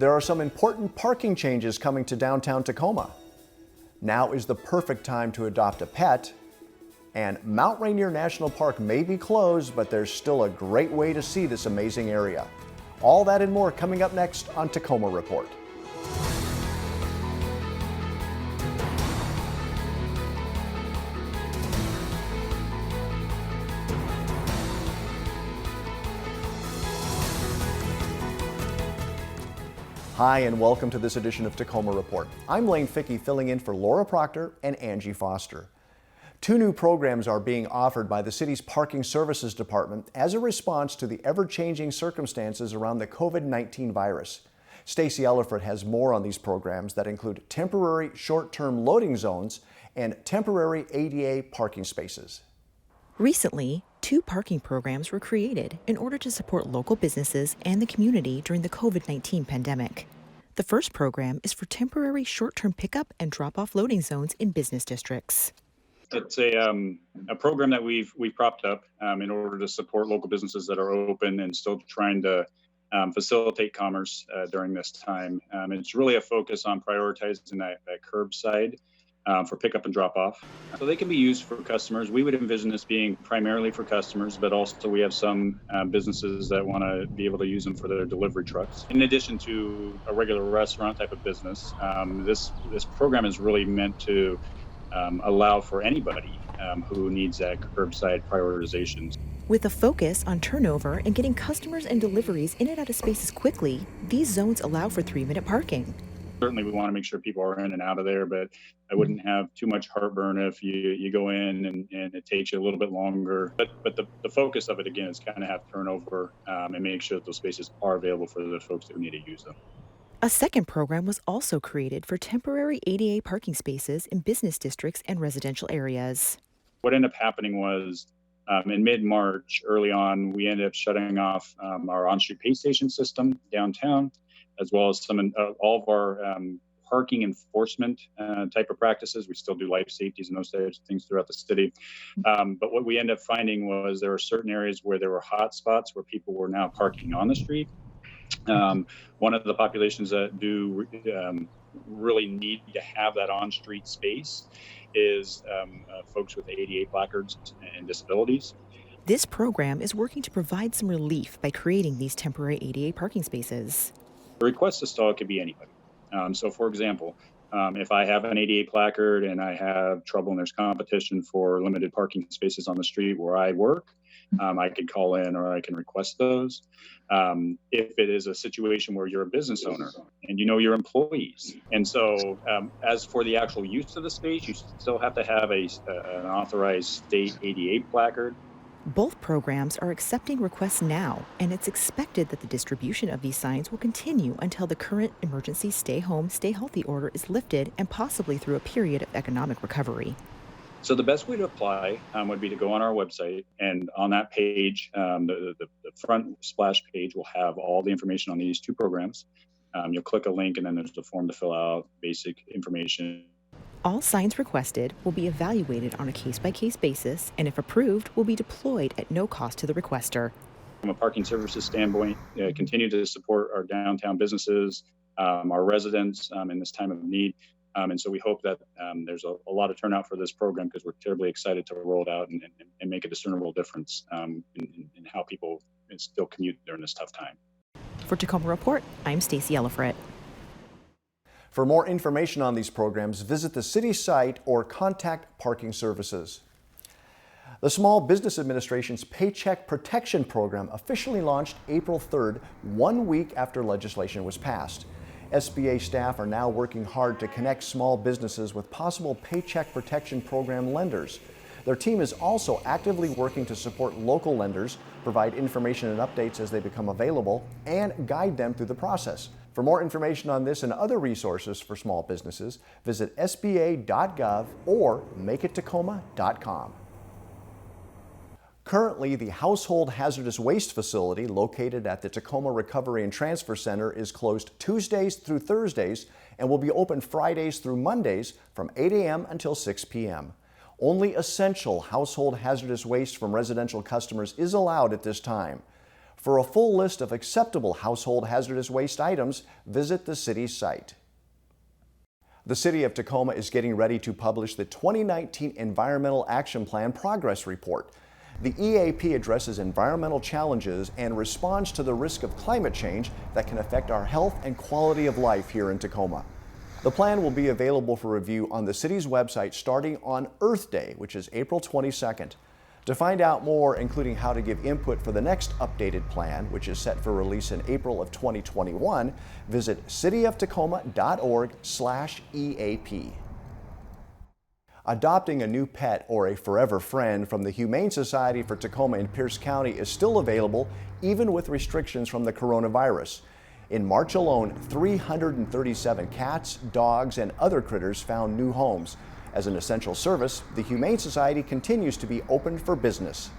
There are some important parking changes coming to downtown Tacoma. Now is the perfect time to adopt a pet. And Mount Rainier National Park may be closed, but there's still a great way to see this amazing area. All that and more coming up next on Tacoma Report. Hi, and welcome to this edition of Tacoma Report. I'm Lane Fickey, filling in for Laura Proctor and Angie Foster. Two new programs are being offered by the city's Parking Services Department as a response to the ever-changing circumstances around the COVID-19 virus. Stacy Ellifrit has more on these programs that include temporary short-term loading zones and temporary ADA parking spaces. Recently, two parking programs were created in order to support local businesses and the community during the COVID-19 pandemic. The first program is for temporary short-term pickup and drop-off loading zones in business districts. It's a program that we've propped up in order to support local businesses that are open and still trying to facilitate commerce during this time. It's really a focus on prioritizing that curbside for pickup and drop off. So they can be used for customers. We would envision this being primarily for customers, but also we have some businesses that want to be able to use them for their delivery trucks. In addition to a regular restaurant type of business, this program is really meant to allow for anybody who needs that curbside prioritization. With a focus on turnover and getting customers and deliveries in and out of spaces quickly, these zones allow for 3-minute parking. Certainly we want to make sure people are in and out of there, but I wouldn't have too much heartburn if you go in and it takes you a little bit longer. But the focus of it, again, is kind of have turnover and make sure that those spaces are available for the folks that need to use them. A second program was also created for temporary ADA parking spaces in business districts and residential areas. What ended up happening was in mid-March, early on, we ended up shutting off our on-street pay station system downtown, as well as all of our parking enforcement type of practices. We still do life safeties and those types of things throughout the city. But what we ended up finding was there were certain areas where there were hot spots where people were now parking on the street. One of the populations that do really need to have that on-street space is folks with ADA placards and disabilities. This program is working to provide some relief by creating these temporary ADA parking spaces. The request to stall could be anybody. So, for example, if I have an ADA placard and I have trouble and there's competition for limited parking spaces on the street where I work, I could call in or I can request those. If it is a situation where you're a business owner and you know your employees. And so as for the actual use of the space, you still have to have an authorized state ADA placard. Both programs are accepting requests now, and it's expected that the distribution of these signs will continue until the current emergency stay home, stay healthy order is lifted and possibly through a period of economic recovery. So the best way to apply would be to go on our website, and on that page, the front splash page will have all the information on these two programs. You'll click a link and then there's a form to fill out, basic information. All signs requested will be evaluated on a case-by-case basis, and if approved, will be deployed at no cost to the requester. From a parking services standpoint, continue to support our downtown businesses, our residents in this time of need. And so we hope that there's a lot of turnout for this program because we're terribly excited to roll it out and make a discernible difference in how people still commute during this tough time. For Tacoma Report, I'm Stacy Ellifrit. For more information on these programs, visit the city site or contact Parking Services. The Small Business Administration's Paycheck Protection Program officially launched April 3rd, 1 week after legislation was passed. SBA staff are now working hard to connect small businesses with possible Paycheck Protection Program lenders. Their team is also actively working to support local lenders, provide information and updates as they become available, and guide them through the process. For more information on this and other resources for small businesses, visit sba.gov or makeittacoma.com. Currently, the Household Hazardous Waste Facility located at the Tacoma Recovery and Transfer Center is closed Tuesdays through Thursdays and will be open Fridays through Mondays from 8 a.m. until 6 p.m. Only essential household hazardous waste from residential customers is allowed at this time. For a full list of acceptable household hazardous waste items, visit the city's site. The City of Tacoma is getting ready to publish the 2019 Environmental Action Plan Progress Report. The EAP addresses environmental challenges and responds to the risk of climate change that can affect our health and quality of life here in Tacoma. The plan will be available for review on the city's website starting on Earth Day, which is April 22nd. To find out more, including how to give input for the next updated plan, which is set for release in April of 2021, visit cityoftacoma.org/EAP. Adopting a new pet or a forever friend from the Humane Society for Tacoma in Pierce County is still available, even with restrictions from the coronavirus. In March alone, 337 cats, dogs, and other critters found new homes. As an essential service, the Humane Society continues to be open for business.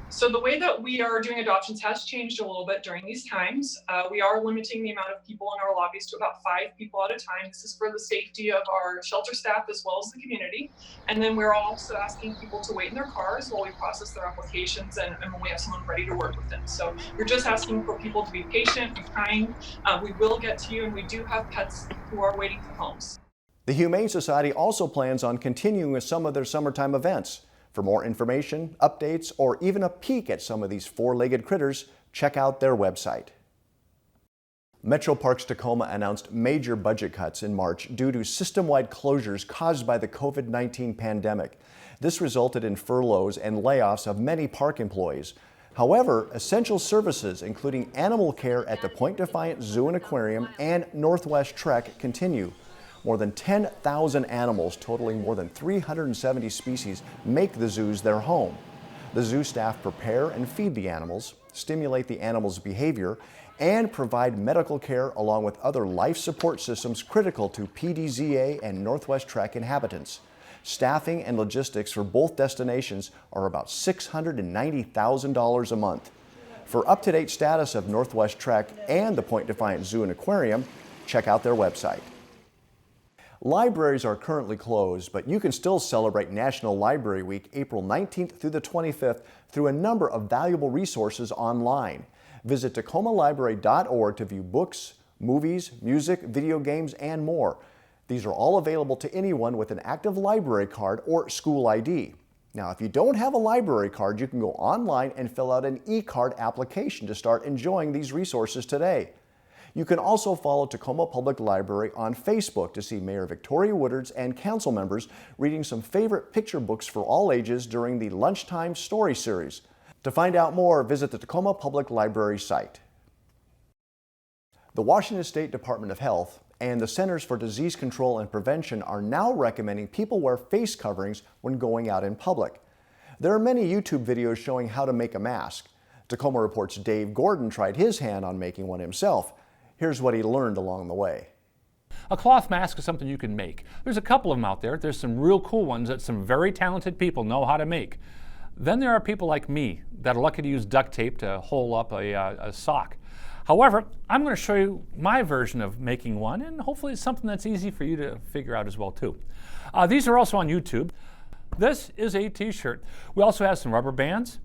So the way that we are doing adoptions has changed a little bit during these times. We are limiting the amount of people in our lobbies to about 5 people at a time. This is for the safety of our shelter staff as well as the community. And then we're also asking people to wait in their cars while we process their applications and when we have someone ready to work with them. So we're just asking for people to be patient, be kind. We will get to you, and we do have pets who are waiting for homes. The Humane Society also plans on continuing with some of their summertime events. For more information, updates, or even a peek at some of these four-legged critters, check out their website. Metro Parks Tacoma announced major budget cuts in March due to system-wide closures caused by the COVID-19 pandemic. This resulted in furloughs and layoffs of many park employees. However, essential services, including animal care at the Point Defiant Zoo and Aquarium and Northwest Trek, continue. More than 10,000 animals, totaling more than 370 species, make the zoos their home. The zoo staff prepare and feed the animals, stimulate the animals' behavior, and provide medical care along with other life support systems critical to PDZA and Northwest Trek inhabitants. Staffing and logistics for both destinations are about $690,000 a month. For up-to-date status of Northwest Trek and the Point Defiant Zoo and Aquarium, check out their website. Libraries are currently closed, but you can still celebrate National Library Week April 19th through the 25th through a number of valuable resources online. Visit tacomalibrary.org to view books, movies, music, video games, and more. These are all available to anyone with an active library card or school ID. Now, if you don't have a library card, you can go online and fill out an e-card application to start enjoying these resources today. You can also follow Tacoma Public Library on Facebook to see Mayor Victoria Woodards and council members reading some favorite picture books for all ages during the Lunchtime Story Series. To find out more, visit the Tacoma Public Library site. The Washington State Department of Health and the Centers for Disease Control and Prevention are now recommending people wear face coverings when going out in public. There are many YouTube videos showing how to make a mask. Tacoma Report's Dave Gordon tried his hand on making one himself. Here's what he learned along the way. A cloth mask is something you can make. There's a couple of them out there. There's some real cool ones that some very talented people know how to make. Then there are people like me that are lucky to use duct tape to hole up a sock. However, I'm going to show you my version of making one, and hopefully it's something that's easy for you to figure out as well too. These are also on YouTube. This is a t-shirt. We also have some rubber bands,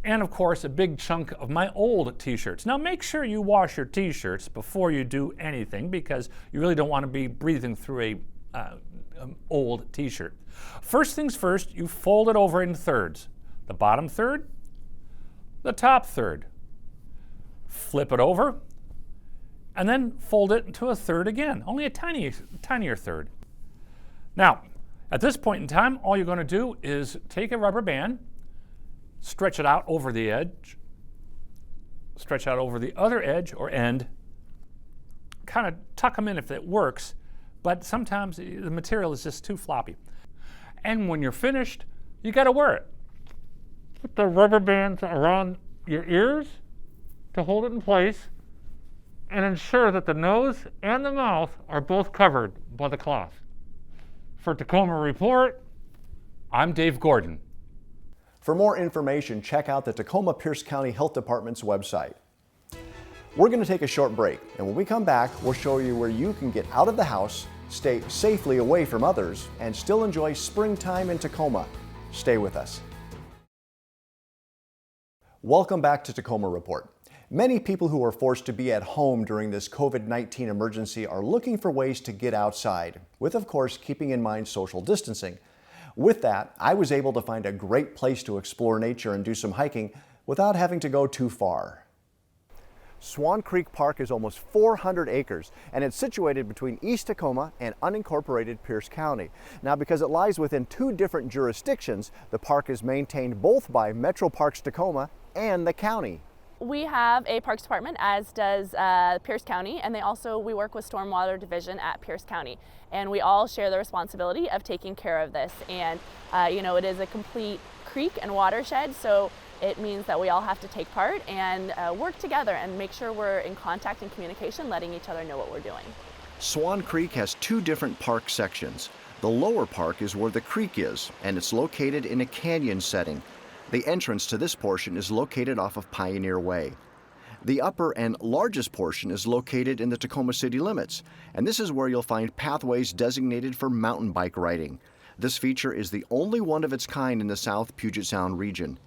and of course a big chunk of my old t-shirts. Now make sure you wash your t-shirts before you do anything, because you really don't want to be breathing through an old t-shirt. First things first, you fold it over in thirds. The bottom third, the top third. Flip it over, and then fold it into a third again, only a tinier third. Now, at this point in time, all you're going to do is take a rubber band, stretch it out over the edge, stretch out over the other edge or end, kind of tuck them in if it works, but sometimes the material is just too floppy. And when you're finished, you got to wear it. Put the rubber bands around your ears to hold it in place, and ensure that the nose and the mouth are both covered by the cloth. For Tacoma Report, I'm Dave Gordon. For more information, check out the Tacoma Pierce County Health Department's website. We're going to take a short break, and when we come back, we'll show you where you can get out of the house, stay safely away from others, and still enjoy springtime in Tacoma. Stay with us. Welcome back to Tacoma Report. Many people who are forced to be at home during this COVID-19 emergency are looking for ways to get outside, with of course keeping in mind social distancing. With that, I was able to find a great place to explore nature and do some hiking without having to go too far. Swan Creek Park is almost 400 acres, and it's situated between East Tacoma and unincorporated Pierce County. Now, because it lies within two different jurisdictions, the park is maintained both by Metro Parks Tacoma and the county. We have a parks department, as does Pierce County, and we work with Stormwater Division at Pierce County, and we all share the responsibility of taking care of this. And it is a complete creek and watershed, so it means that we all have to take part and work together and make sure we're in contact and communication, letting each other know what we're doing. Swan Creek has two different park sections. The lower park is where the creek is, and it's located in a canyon setting. The entrance to this portion is located off of Pioneer Way. The upper and largest portion is located in the Tacoma city limits, and this is where you'll find pathways designated for mountain bike riding. This feature is the only one of its kind in the South Puget Sound region.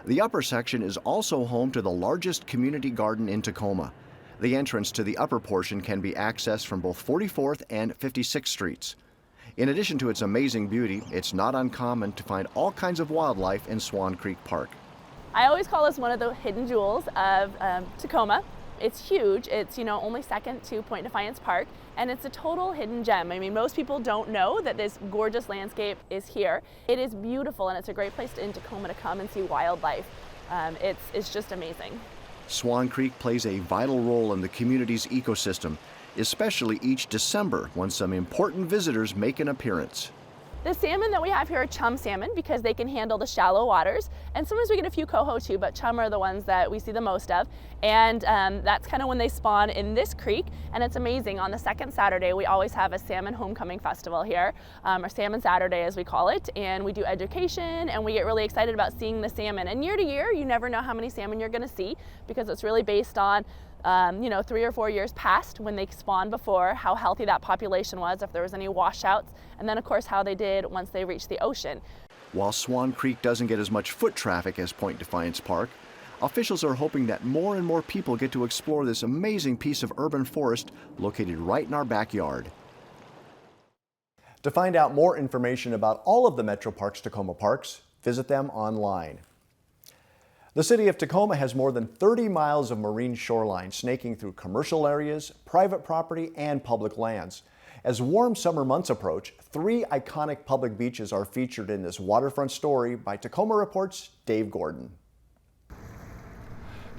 The upper section is also home to the largest community garden in Tacoma. The entrance to the upper portion can be accessed from both 44th and 56th Streets. In addition to its amazing beauty, it's not uncommon to find all kinds of wildlife in Swan Creek Park. I always call this one of the hidden jewels of Tacoma. It's huge. It's only second to Point Defiance Park, and it's a total hidden gem. I mean, most people don't know that this gorgeous landscape is here. It is beautiful, and it's a great place in Tacoma to come and see wildlife. It's just amazing. Swan Creek plays a vital role in the community's ecosystem, especially each December when some important visitors make an appearance. The salmon that we have here are chum salmon because they can handle the shallow waters, and sometimes we get a few coho too, but chum are the ones that we see the most of, and that's kind of when they spawn in this creek, and it's amazing. On the second Saturday we always have a salmon homecoming festival here, or Salmon Saturday as we call it, and we do education and we get really excited about seeing the salmon. And year to year you never know how many salmon you're going to see because it's really based on 3 or 4 years past when they spawned before, how healthy that population was, if there was any washouts, and then of course how they did once they reached the ocean. While Swan Creek doesn't get as much foot traffic as Point Defiance Park, officials are hoping that more and more people get to explore this amazing piece of urban forest located right in our backyard. To find out more information about all of the Metro Parks Tacoma parks, visit them online. The city of Tacoma has more than 30 miles of marine shoreline snaking through commercial areas, private property, and public lands. As warm summer months approach, 3 iconic public beaches are featured in this waterfront story by Tacoma Report's Dave Gordon.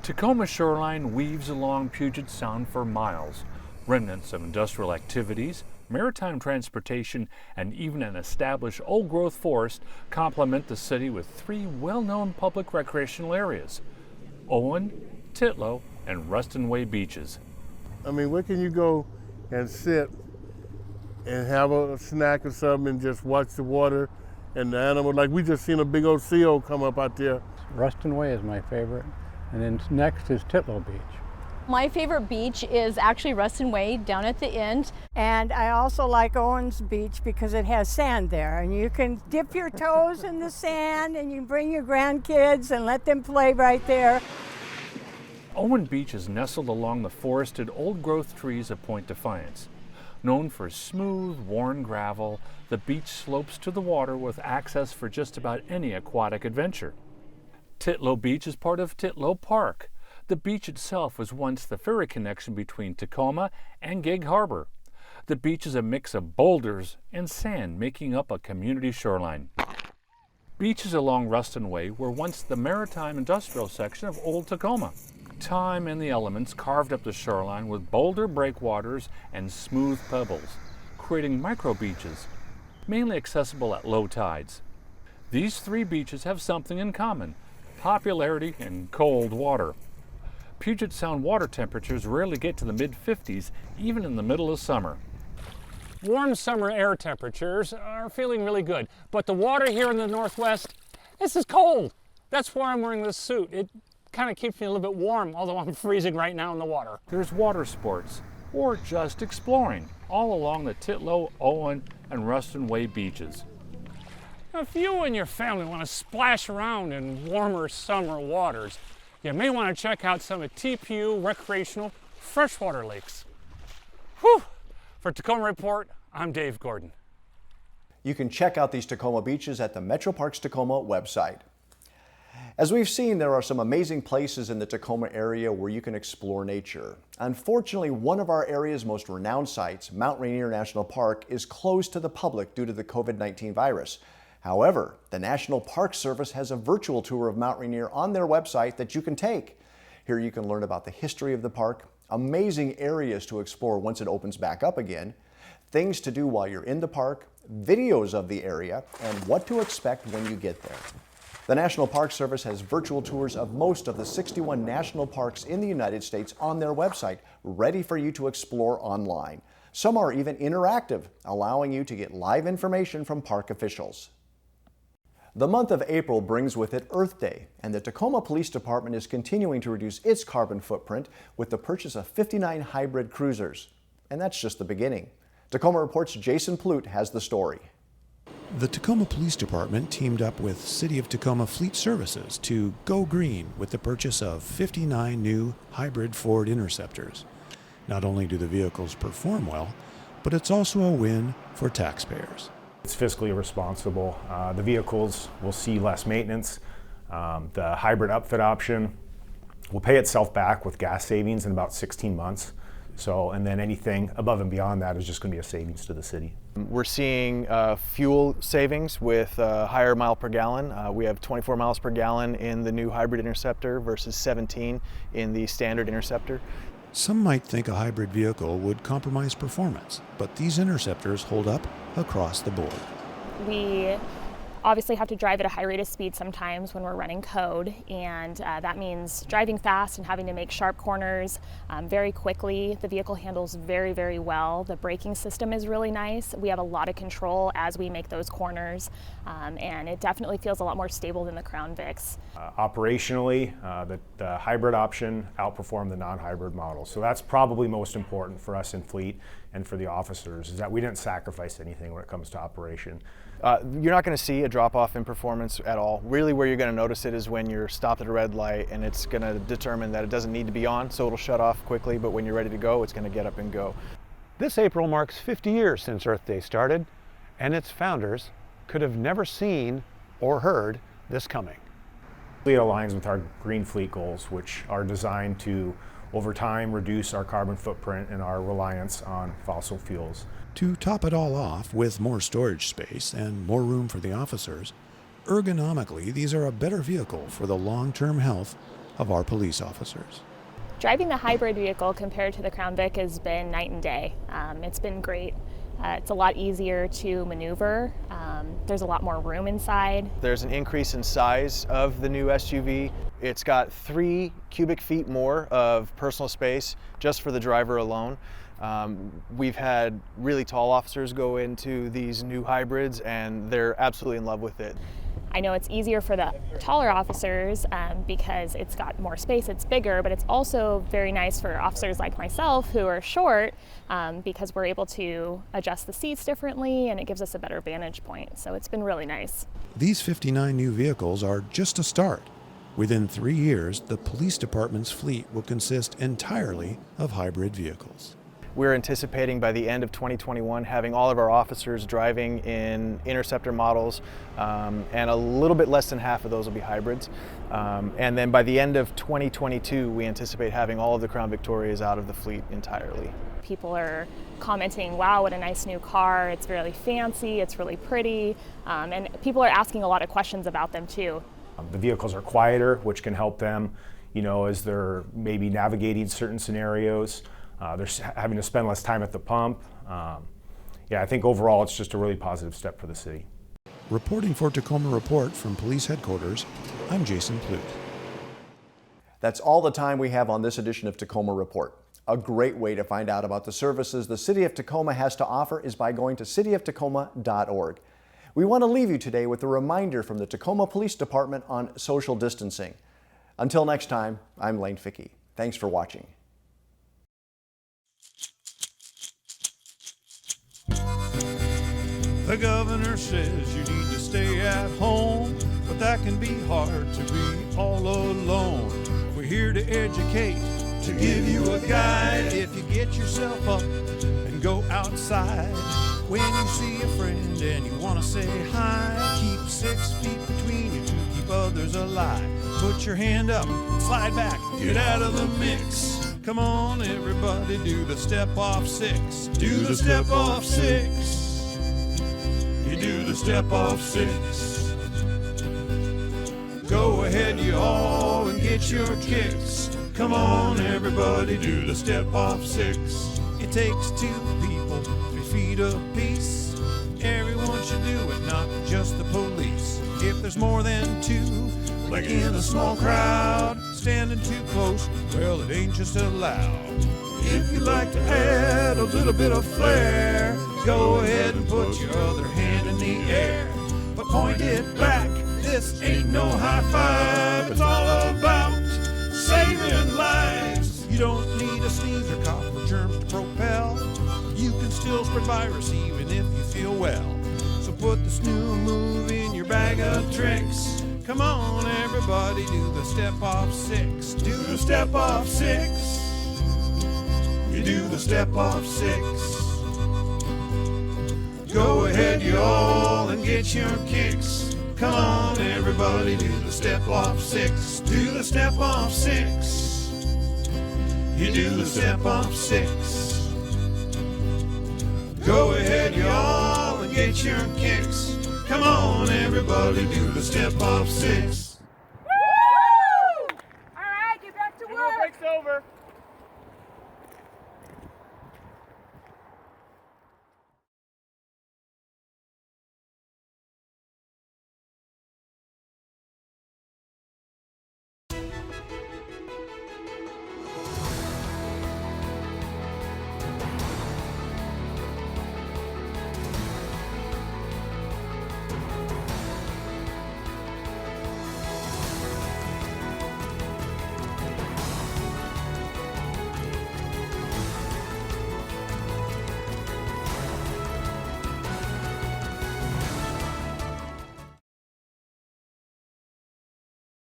Tacoma shoreline weaves along Puget Sound for miles. Remnants of industrial activities, maritime transportation, and even an established old-growth forest complement the city with 3 well-known public recreational areas: Owen, Titlow, and Ruston Way beaches. I mean, where can you go and sit and have a snack or something and just watch the water and the animals? Like, we just seen a big old seal come up out there. Ruston Way is my favorite, and then next is Titlow Beach. My favorite beach is actually Ruston Way down at the end. And I also like Owens Beach because it has sand there and you can dip your toes in the sand and you can bring your grandkids and let them play right there. Owen Beach is nestled along the forested old-growth trees of Point Defiance. Known for smooth, worn gravel, the beach slopes to the water with access for just about any aquatic adventure. Titlow Beach is part of Titlow Park. The beach itself was once the ferry connection between Tacoma and Gig Harbor. The beach is a mix of boulders and sand making up a community shoreline. Beaches along Ruston Way were once the maritime industrial section of Old Tacoma. Time and the elements carved up the shoreline with boulder breakwaters and smooth pebbles, creating micro beaches, mainly accessible at low tides. These 3 beaches have something in common: popularity and cold water. Puget Sound water temperatures rarely get to the mid-50s, even in the middle of summer. Warm summer air temperatures are feeling really good, but the water here in the Northwest, this is cold. That's why I'm wearing this suit. It kind of keeps me a little bit warm, although I'm freezing right now in the water. There's water sports, or just exploring, all along the Titlow, Owen, and Ruston Way beaches. Now, if you and your family want to splash around in warmer summer waters, you may want to check out some of TPU recreational freshwater lakes. Whew! For Tacoma Report, I'm Dave Gordon. You can check out these Tacoma beaches at the Metro Parks Tacoma website. As we've seen, there are some amazing places in the Tacoma area where you can explore nature. Unfortunately, one of our area's most renowned sites, Mount Rainier National Park, is closed to the public due to the COVID-19 virus. However, the National Park Service has a virtual tour of Mount Rainier on their website that you can take. Here you can learn about the history of the park, amazing areas to explore once it opens back up again, things to do while you're in the park, videos of the area, and what to expect when you get there. The National Park Service has virtual tours of most of the 61 national parks in the United States on their website, ready for you to explore online. Some are even interactive, allowing you to get live information from park officials. The month of April brings with it Earth Day, and the Tacoma Police Department is continuing to reduce its carbon footprint with the purchase of 59 hybrid cruisers. And that's just the beginning. Tacoma Report's Jason Plute has the story. The Tacoma Police Department teamed up with City of Tacoma Fleet Services to go green with the purchase of 59 new hybrid Ford Interceptors. Not only do the vehicles perform well, but it's also a win for taxpayers. It's fiscally responsible. The vehicles will see less maintenance. The hybrid upfit option will pay itself back with gas savings in about 16 months. And then anything above and beyond that is just going to be a savings to the city. We're seeing fuel savings with higher mile per gallon. We have 24 miles per gallon in the new hybrid Interceptor versus 17 in the standard Interceptor. Some might think a hybrid vehicle would compromise performance, but these Interceptors hold up across the board. We obviously have to drive at a high rate of speed sometimes when we're running code, and that means driving fast and having to make sharp corners very quickly. The vehicle handles very, very well. The braking system is really nice. We have a lot of control as we make those corners, and it definitely feels a lot more stable than the Crown Vics. Operationally, the hybrid option outperformed the non-hybrid model. So that's probably most important for us in fleet and for the officers, is that we didn't sacrifice anything when it comes to operation. You're not going to see a drop-off in performance at all. Really where you're going to notice it is when you're stopped at a red light and it's going to determine that it doesn't need to be on, so it'll shut off quickly, but when you're ready to go, it's going to get up and go. This April marks 50 years since Earth Day started, and its founders could have never seen or heard this coming. It aligns with our green fleet goals, which are designed to, over time, reduce our carbon footprint and our reliance on fossil fuels. To top it all off, with more storage space and more room for the officers, ergonomically, these are a better vehicle for the long-term health of our police officers. Driving the hybrid vehicle compared to the Crown Vic has been night and day. It's been great. It's a lot easier to maneuver. There's a lot more room inside. There's an increase in size of the new SUV. It's got 3 cubic feet more of personal space just for the driver alone. We've had really tall officers go into these new hybrids and they're absolutely in love with it. I know it's easier for the taller officers because it's got more space, it's bigger, but it's also very nice for officers like myself who are short because we're able to adjust the seats differently and it gives us a better vantage point. So it's been really nice. These 59 new vehicles are just a start. Within 3 years, the police department's fleet will consist entirely of hybrid vehicles. We're anticipating by the end of 2021 having all of our officers driving in Interceptor models, and a little bit less than half of those will be hybrids. And then by the end of 2022, we anticipate having all of the Crown Victorias out of the fleet entirely. People are commenting, wow, what a nice new car. It's really fancy, it's really pretty, and people are asking a lot of questions about them too. The vehicles are quieter, which can help them, as they're maybe navigating certain scenarios. They're having to spend less time at the pump. I think overall it's just a really positive step for the city. Reporting for Tacoma Report from Police Headquarters, I'm Jason Plute. That's all the time we have on this edition of Tacoma Report. A great way to find out about the services the City of Tacoma has to offer is by going to cityoftacoma.org. We want to leave you today with a reminder from the Tacoma Police Department on social distancing. Until next time, I'm Lane Fickey. Thanks for watching. The governor says you need to stay at home, but that can be hard to be all alone. here to educate, to give you a guide. If you get yourself up and go outside, when you see a friend and you want to say hi, keep 6 feet between you to keep others alive. Put your hand up, slide back, get out of the mix. Come on, everybody, do the step off 6. Do the step off 6. You do the step off 6. Go ahead, you all, and get your kicks. Come on, everybody, do the step off 6. It takes 2 people, 3 feet apiece. Everyone should do it, not just the police. If there's more than 2, like in a small crowd, standing too close, well, it ain't just allowed. If you like to add a little bit of flair, go ahead and put your other hand in the air, but point it back. This ain't no high five, it's all about saving lives. You don't need a sneeze or cough or germs to propel. You can still spread virus even if you feel well. So put this new move in your bag of tricks. Come on, everybody, do the step off 6. Do the step off 6. You do the step off 6. Go ahead, you all, and get your kicks. Come on, everybody, do the step off 6. Do the step off 6. You do the step off 6. Go ahead, you all, and get your kicks. Come on, everybody, do the step off 6.